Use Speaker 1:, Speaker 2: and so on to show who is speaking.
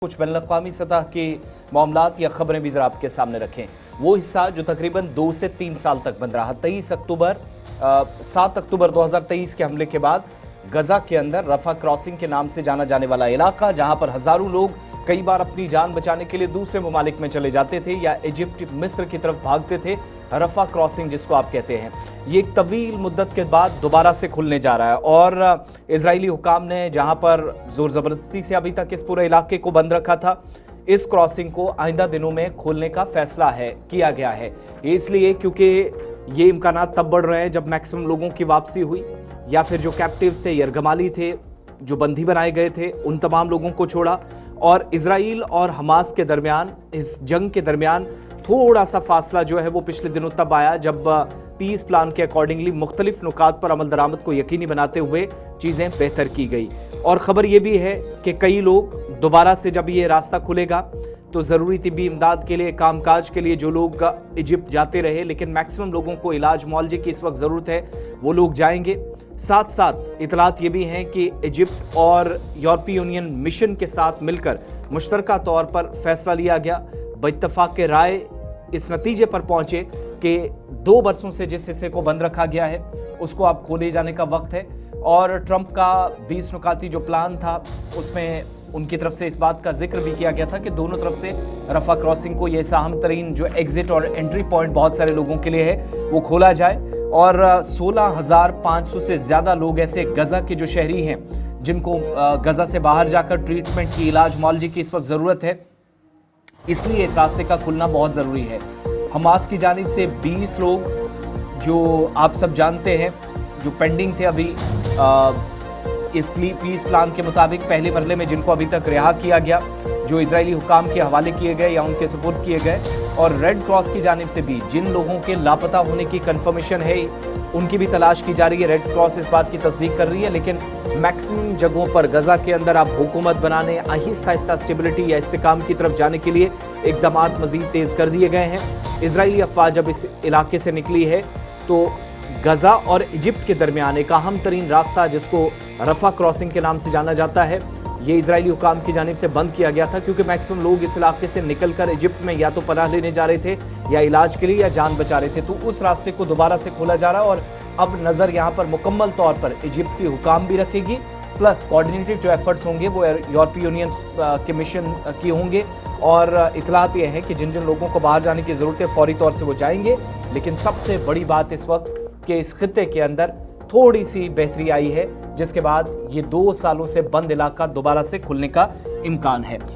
Speaker 1: कुछ बैनुल-अक़वामी सतह के मामलात या खबरें भी जरा आपके सामने रखें। वो हिस्सा जो तकरीबन 2 से 3 साल तक बंद रहा। 7 अक्टूबर 2023 के हमले के बाद गजा के अंदर रफा क्रॉसिंग के नाम से जाना जाने वाला इलाका, जहां पर हजारों लोग कई बार अपनी जान बचाने के लिए दूसरे ममालिक में चले जाते थे या इजिप्ट, मिस्र की तरफ भागते थे। रफा क्रॉसिंग जिसको आप कहते हैं, ये एक तवील मुद्दत के बाद दोबारा से खुलने जा रहा है और इजरायली हुकाम ने जहां पर जोर जबरदस्ती से अभी तक इस पूरे इलाके को बंद रखा था, इस क्रॉसिंग को आइंदा दिनों में खोलने का फैसला किया गया है। इसलिए क्योंकि ये इम्कानात तब बढ़ रहे हैं जब मैक्सिमम लोगों की वापसी हुई या फिर जो कैप्टिव्स थे, यरगमाली थे, जो बंदी बनाए गए थे, उन तमाम लोगों को छोड़ा। और इजराइल और हमास के दरमियान, इस जंग के दरमियान थोड़ा सा फासला जो है वो पिछले दिनों तब आया जब पीस प्लान के अकॉर्डिंगली मुख्तलिफ नुकात पर अमल दरामद को यकीनी बनाते हुए चीजें बेहतर की गई। और खबर यह भी है कि कई लोग दोबारा से जब ये रास्ता खुलेगा तो ज़रूरी तिब्बी इमदाद के लिए, कामकाज के लिए जो लोग इजिप्ट जाते रहे लेकिन मैक्सिमम लोगों को इलाज मुआवजे की इस वक्त ज़रूरत है, वो लोग जाएंगे। साथ साथ इतलात ये भी हैं कि इजिप्ट और यूरोपीय यूनियन मिशन के साथ मिलकर मुश्तरका तौर पर फैसला लिया गया, बइत्तफाक राय इस नतीजे पर पहुंचे कि 2 बरसों से जिस हिस्से को बंद रखा गया है उसको अब खोले जाने का वक्त है। और ट्रंप का 20 नुकाती जो प्लान था उसमें उनकी तरफ से इस बात का जिक्र भी किया गया था कि दोनों तरफ से रफा क्रॉसिंग को, ये अहम तरीन जो एग्जिट और एंट्री पॉइंट बहुत सारे लोगों के लिए है, वो खोला जाए। और 16,500 से ज़्यादा लोग ऐसे गजा के जो शहरी हैं जिनको गजा से बाहर जाकर ट्रीटमेंट की, इलाज मुआवजे की इस वक्त ज़रूरत है, इसलिए इस रास्ते का खुलना बहुत ज़रूरी है। हमास की जानिब से 20 लोग जो आप सब जानते हैं जो पेंडिंग थे अभी इस पीस प्लान के मुताबिक पहले मरहले में, जिनको अभी तक रिहा किया गया, जो इजरायली हुकाम के हवाले किए गए या उनके सपुर्द किए गए। और रेड क्रॉस की जानिब से भी जिन लोगों के लापता होने की कंफर्मेशन है उनकी भी तलाश की जा रही है। रेड क्रॉस इस बात की तस्दीक कर रही है, लेकिन मैक्सिमम जगहों पर गजा के अंदर अब हुकूमत बनाने, आहिस्ता आहिस्ता स्टेबिलिटी या इस्तेकाम की तरफ जाने के लिए इकदामात मजीद तेज़ कर दिए गए हैं। इजरायली अफवाज जब इस इलाके से निकली है तो गजा और इजिप्ट के दरमियान एक अहम तरीन रास्ता जिसको रफा क्रॉसिंग के नाम से जाना जाता है, ये इजरायली हुकाम की जानिब से बंद किया गया था क्योंकि मैक्सिमम लोग इस इलाके से निकलकर इजिप्ट में या तो पनाह लेने जा रहे थे या इलाज के लिए या जान बचा रहे थे। तो उस रास्ते को दोबारा से खोला जा रहा है और अब नज़र यहाँ पर मुकम्मल तौर पर इजिप्ट की हुकाम भी रखेगी, प्लस कोऑर्डिनेटेड जो एफर्ट्स होंगे वो यूरोपीय यूनियन के मिशन की होंगे। और इतलात ये है कि जिन जिन लोगों को बाहर जाने की ज़रूरत है फौरी तौर से वो जाएंगे। लेकिन सबसे बड़ी बात इस वक्त कि इस खित्ते के अंदर थोड़ी सी बेहतरी आई है, जिसके बाद ये 2 सालों से बंद इलाका दोबारा से खुलने का इम्कान है।